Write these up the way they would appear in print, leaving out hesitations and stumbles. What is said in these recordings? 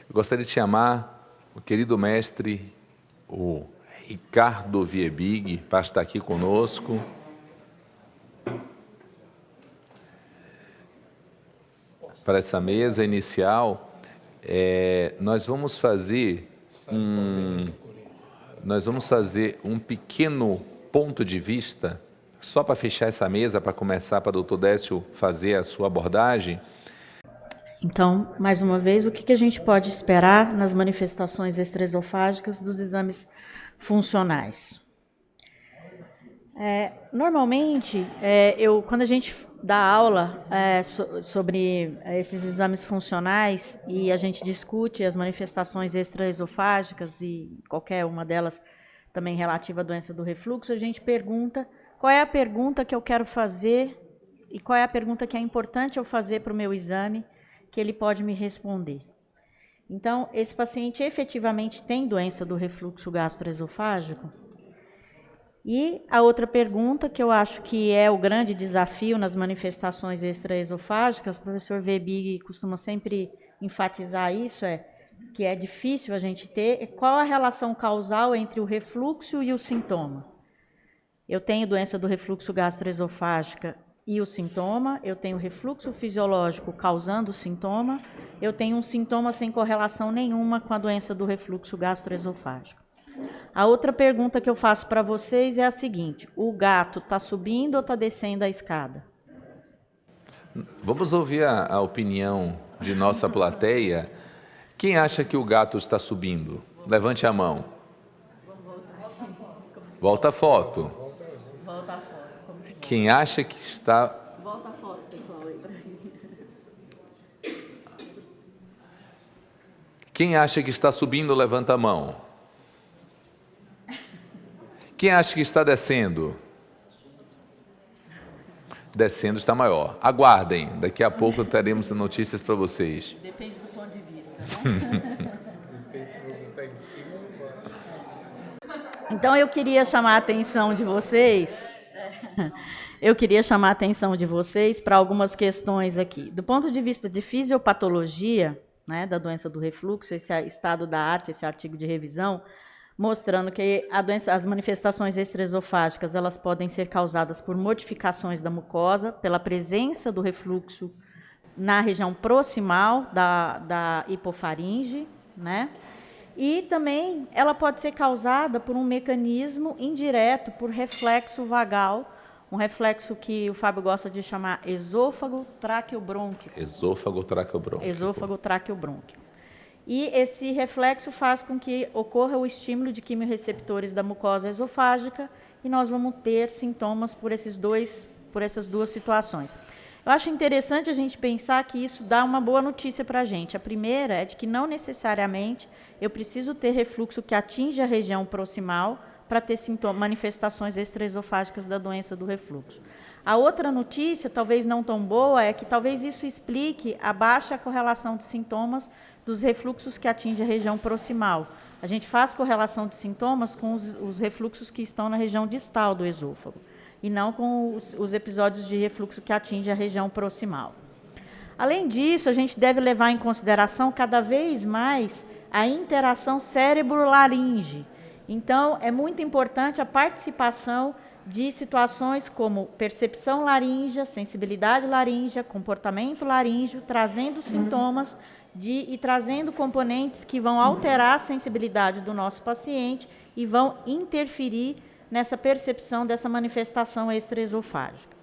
Eu gostaria de chamar o querido mestre, o Ricardo Viebig, para estar aqui conosco. Para essa mesa inicial, nós vamos fazer um pequeno ponto de vista, só para fechar essa mesa, para começar, para o doutor Décio fazer a sua abordagem. Então, mais uma vez, o que a gente pode esperar nas manifestações extraesofágicas dos exames funcionais? Normalmente, quando a gente dá aula sobre esses exames funcionais e a gente discute as manifestações extraesofágicas e qualquer uma delas também relativa à doença do refluxo, a gente pergunta qual é a pergunta que eu quero fazer e qual é a pergunta que é importante eu fazer para o meu exame, que ele pode me responder. Então, esse paciente efetivamente tem doença do refluxo gastroesofágico? E a outra pergunta, que eu acho que é o grande desafio nas manifestações extraesofágicas, o professor Viebig costuma sempre enfatizar isso, que é difícil a gente ter, qual a relação causal entre o refluxo e o sintoma. Eu tenho doença do refluxo gastroesofágica e o sintoma, eu tenho refluxo fisiológico causando o sintoma, eu tenho um sintoma sem correlação nenhuma com a doença do refluxo gastroesofágico. A outra pergunta que eu faço para vocês é a seguinte: o gato está subindo ou está descendo a escada? Vamos ouvir a opinião de nossa plateia. Quem acha que o gato está subindo? Levante a mão. Volta a foto. Volta a foto. Quem acha que está... Volta a foto, pessoal, aí para mim. Quem acha que está subindo, levanta a mão. Quem acha que está descendo? Descendo está maior. Aguardem, daqui a pouco teremos notícias para vocês. Depende do ponto de vista, né? Então eu queria chamar a atenção de vocês. Para algumas questões aqui. Do ponto de vista de fisiopatologia, né, da doença do refluxo, esse estado da arte, esse artigo de revisão, mostrando que as manifestações extraesofágicas elas podem ser causadas por modificações da mucosa, pela presença do refluxo na região proximal da hipofaringe, né? E também ela pode ser causada por um mecanismo indireto, por reflexo vagal, um reflexo que o Fábio gosta de chamar esôfago-traqueobrônquico. Esôfago-traqueobrônquico. E esse reflexo faz com que ocorra o estímulo de quimiorreceptores da mucosa esofágica e nós vamos ter sintomas por essas duas situações. Eu acho interessante a gente pensar que isso dá uma boa notícia para a gente. A primeira é de que não necessariamente eu preciso ter refluxo que atinge a região proximal para ter manifestações extraesofágicas da doença do refluxo. A outra notícia, talvez não tão boa, é que talvez isso explique a baixa correlação de sintomas dos refluxos que atingem a região proximal. A gente faz correlação de sintomas com os refluxos que estão na região distal do esôfago, e não com os episódios de refluxo que atingem a região proximal. Além disso, a gente deve levar em consideração cada vez mais a interação cérebro-laringe. Então, é muito importante a participação de situações como percepção laríngea, sensibilidade laríngea, comportamento laríngeo, trazendo sintomas e trazendo componentes que vão alterar a sensibilidade do nosso paciente e vão interferir nessa percepção dessa manifestação extraesofágica.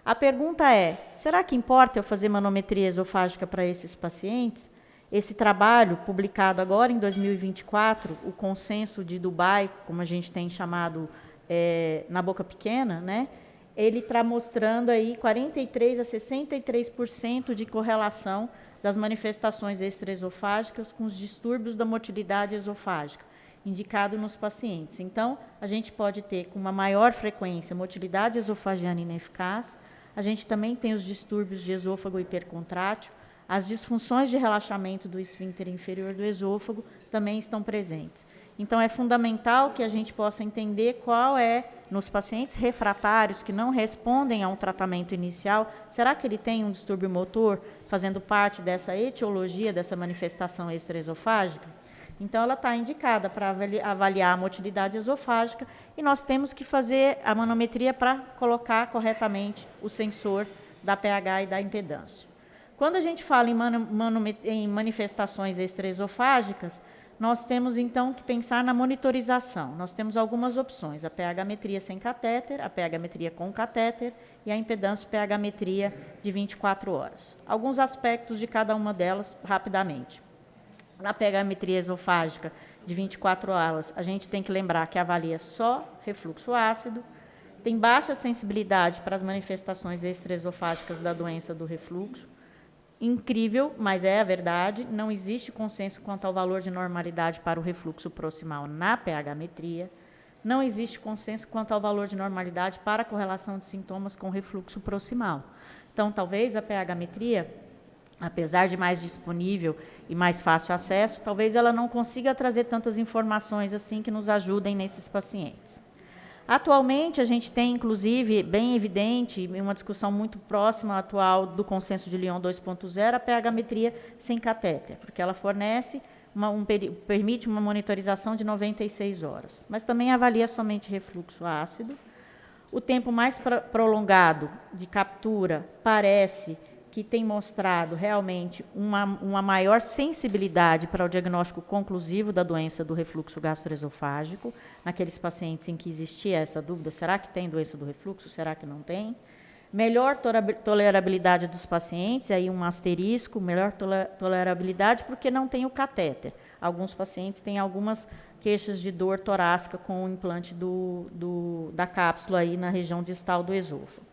A pergunta é, será que importa eu fazer manometria esofágica para esses pacientes? Esse trabalho, publicado agora em 2024, o consenso de Dubai, como a gente tem chamado na boca pequena, né? Ele está mostrando aí 43% a 63% de correlação das manifestações extraesofágicas com os distúrbios da motilidade esofágica, indicado nos pacientes. Então, a gente pode ter com uma maior frequência motilidade esofagiana ineficaz, a gente também tem os distúrbios de esôfago hipercontrátil, as disfunções de relaxamento do esfíncter inferior do esôfago também estão presentes. Então, é fundamental que a gente possa entender qual é, nos pacientes refratários que não respondem a um tratamento inicial, será que ele tem um distúrbio motor fazendo parte dessa etiologia, dessa manifestação extraesofágica? Então, ela está indicada para avaliar a motilidade esofágica e nós temos que fazer a manometria para colocar corretamente o sensor da pH e da impedância. Quando a gente fala em manifestações extraesofágicas, nós temos, então, que pensar na monitorização. Nós temos algumas opções, a pH-metria sem catéter, a pH-metria com catéter e a impedância pH-metria de 24 horas. Alguns aspectos de cada uma delas, rapidamente. Na pH-metria esofágica de 24 horas, a gente tem que lembrar que avalia só refluxo ácido, tem baixa sensibilidade para as manifestações extraesofágicas da doença do refluxo. Incrível, mas é a verdade, não existe consenso quanto ao valor de normalidade para o refluxo proximal na pH-metria, não existe consenso quanto ao valor de normalidade para a correlação de sintomas com refluxo proximal. Então, talvez a pH-metria, apesar de mais disponível e mais fácil acesso, talvez ela não consiga trazer tantas informações assim que nos ajudem nesses pacientes. Atualmente, a gente tem, inclusive, bem evidente, uma discussão muito próxima atual do consenso de Lyon 2.0, a pH-metria sem catéter, porque ela fornece, permite uma monitorização de 96 horas, mas também avalia somente refluxo ácido. O tempo mais prolongado de captura parece que tem mostrado realmente uma maior sensibilidade para o diagnóstico conclusivo da doença do refluxo gastroesofágico, naqueles pacientes em que existia essa dúvida, será que tem doença do refluxo, será que não tem? Melhor tolerabilidade dos pacientes, aí um asterisco, melhor tolerabilidade porque não tem o catéter. Alguns pacientes têm algumas queixas de dor torácica com o implante da cápsula aí na região distal do esôfago.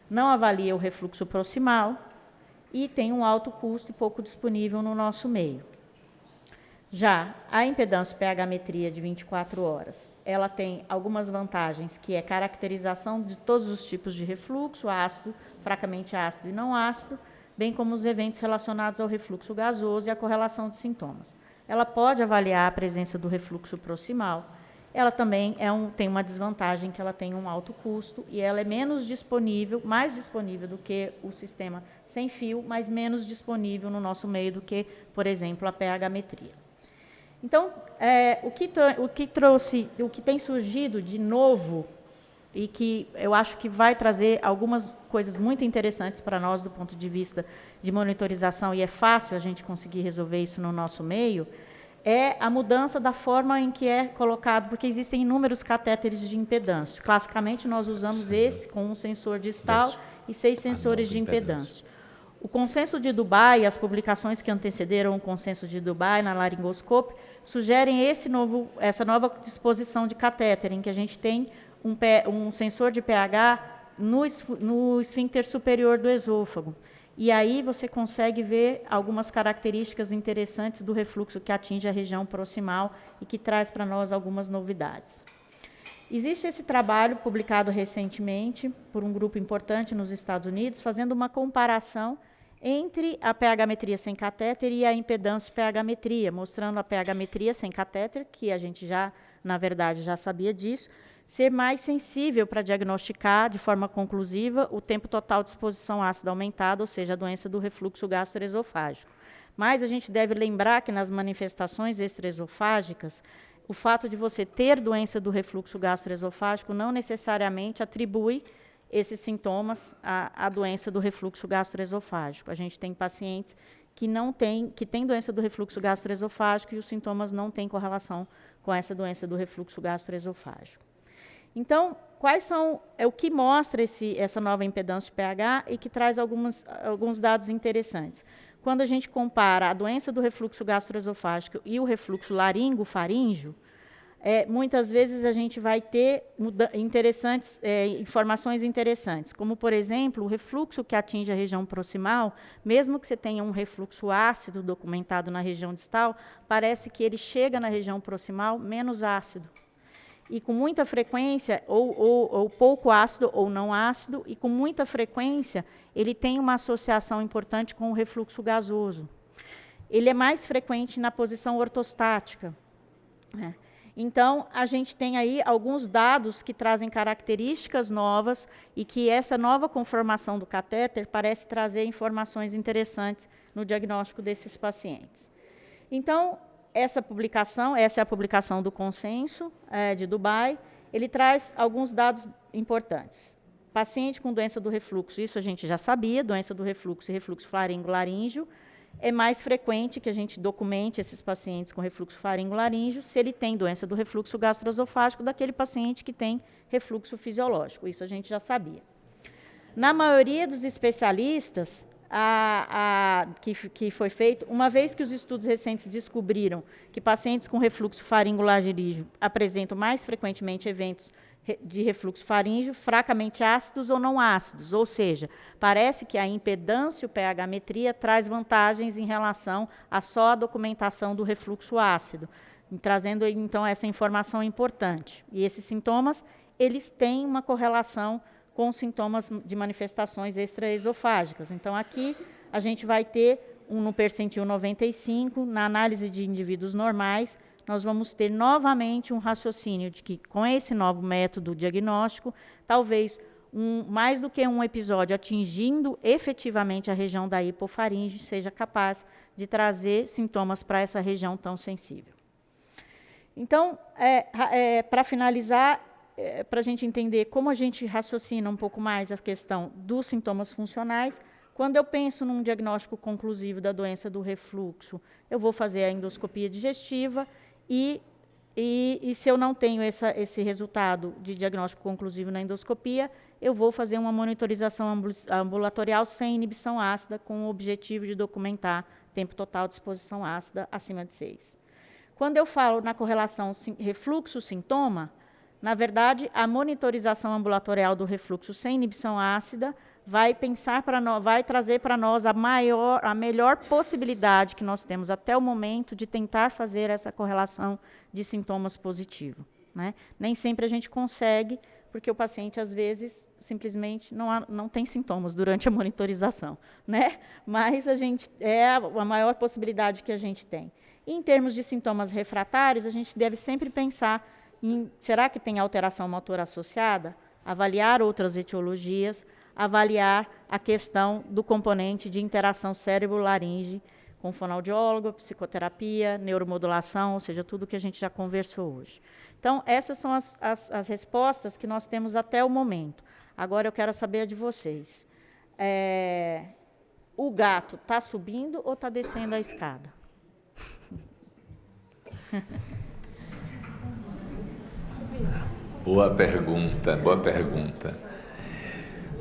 Não avalia o refluxo proximal, e tem um alto custo e pouco disponível no nosso meio. Já a impedância pH-metria de 24 horas, ela tem algumas vantagens, que é caracterização de todos os tipos de refluxo, ácido, fracamente ácido e não ácido, bem como os eventos relacionados ao refluxo gasoso e a correlação de sintomas. Ela pode avaliar a presença do refluxo proximal. Ela também tem uma desvantagem, que ela tem um alto custo e ela é menos disponível, mais disponível do que o sistema sem fio, mas menos disponível no nosso meio do que, por exemplo, a pH-metria. Então, o que tem surgido de novo e que eu acho que vai trazer algumas coisas muito interessantes para nós do ponto de vista de monitorização, e é fácil a gente conseguir resolver isso no nosso meio, é a mudança da forma em que é colocado, porque existem inúmeros catéteres de impedância. Classicamente, nós usamos esse com um sensor distal e 6 sensores de impedância. O consenso de Dubai, as publicações que antecederam o consenso de Dubai na laringoscopia, sugerem essa nova disposição de catéter, em que a gente tem um sensor de pH no esfíncter superior do esôfago. E aí você consegue ver algumas características interessantes do refluxo que atinge a região proximal e que traz para nós algumas novidades. Existe esse trabalho publicado recentemente por um grupo importante nos Estados Unidos, fazendo uma comparação entre a pH-metria sem catéter e a impedância pH-metria, mostrando a pH-metria sem catéter, que a gente já, na verdade, já sabia disso, ser mais sensível para diagnosticar de forma conclusiva o tempo total de exposição ácida aumentada, ou seja, a doença do refluxo gastroesofágico. Mas a gente deve lembrar que nas manifestações extraesofágicas, o fato de você ter doença do refluxo gastroesofágico não necessariamente atribui esses sintomas à doença do refluxo gastroesofágico. A gente tem pacientes que têm doença do refluxo gastroesofágico e os sintomas não têm correlação com essa doença do refluxo gastroesofágico. Então, o que mostra essa nova impedância pH e que traz alguns dados interessantes. Quando a gente compara a doença do refluxo gastroesofágico e o refluxo laringofaríngeo, muitas vezes a gente vai ter informações interessantes, como, por exemplo, o refluxo que atinge a região proximal, mesmo que você tenha um refluxo ácido documentado na região distal, parece que ele chega na região proximal menos ácido. E com muita frequência, ou pouco ácido ou não ácido, e com muita frequência, ele tem uma associação importante com o refluxo gasoso. Ele é mais frequente na posição ortostática, né? Então, a gente tem aí alguns dados que trazem características novas e que essa nova conformação do catéter parece trazer informações interessantes no diagnóstico desses pacientes. Então, essa é a publicação do consenso de Dubai, ele traz alguns dados importantes. Paciente com doença do refluxo, isso a gente já sabia, doença do refluxo e refluxo faringo-laríngeo, é mais frequente que a gente documente esses pacientes com refluxo faringo-laríngeo se ele tem doença do refluxo gastroesofágico daquele paciente que tem refluxo fisiológico. Isso a gente já sabia. Na maioria dos especialistas, que foi feito, uma vez que os estudos recentes descobriram que pacientes com refluxo faringo-laríngeo apresentam mais frequentemente eventos de refluxo faríngeo fracamente ácidos ou não ácidos, ou seja, parece que a impedância, o pH-metria, traz vantagens em relação a só a documentação do refluxo ácido, trazendo então essa informação importante. E esses sintomas, eles têm uma correlação com sintomas de manifestações extraesofágicas. Então, aqui a gente vai ter no percentil 95, na análise de indivíduos normais, nós vamos ter novamente um raciocínio de que, com esse novo método diagnóstico, talvez mais do que um episódio atingindo efetivamente a região da hipofaringe seja capaz de trazer sintomas para essa região tão sensível. Então, para finalizar, para a gente entender como a gente raciocina um pouco mais a questão dos sintomas funcionais, quando eu penso num diagnóstico conclusivo da doença do refluxo, eu vou fazer a endoscopia digestiva e se eu não tenho esse resultado de diagnóstico conclusivo na endoscopia, eu vou fazer uma monitorização ambulatorial sem inibição ácida, com o objetivo de documentar tempo total de exposição ácida acima de 6. Quando eu falo na correlação refluxo-sintoma, na verdade, a monitorização ambulatorial do refluxo sem inibição ácida vai trazer para nós a melhor possibilidade que nós temos até o momento de tentar fazer essa correlação de sintomas positivo, né? Nem sempre a gente consegue, porque o paciente, às vezes, simplesmente não tem sintomas durante a monitorização, né? Mas é a maior possibilidade que a gente tem. E, em termos de sintomas refratários, a gente deve sempre pensar será que tem alteração motora associada? Avaliar outras etiologias, avaliar a questão do componente de interação cérebro-laringe com fonoaudiólogo, psicoterapia, neuromodulação, ou seja, tudo que a gente já conversou hoje. Então, essas são as respostas que nós temos até o momento. Agora eu quero saber a de vocês. O gato está subindo ou está descendo a escada? Boa pergunta, boa pergunta.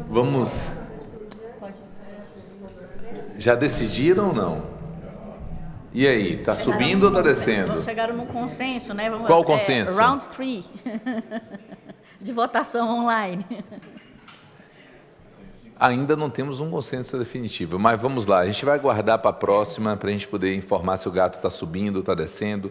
Vamos... Já decidiram ou não? E aí, está subindo ou está descendo? Chegaram num consenso, né? Qual consenso? Round 3 de votação online. Ainda não temos um consenso definitivo, mas vamos lá. A gente vai guardar para a próxima, para a gente poder informar se o gato está subindo ou está descendo.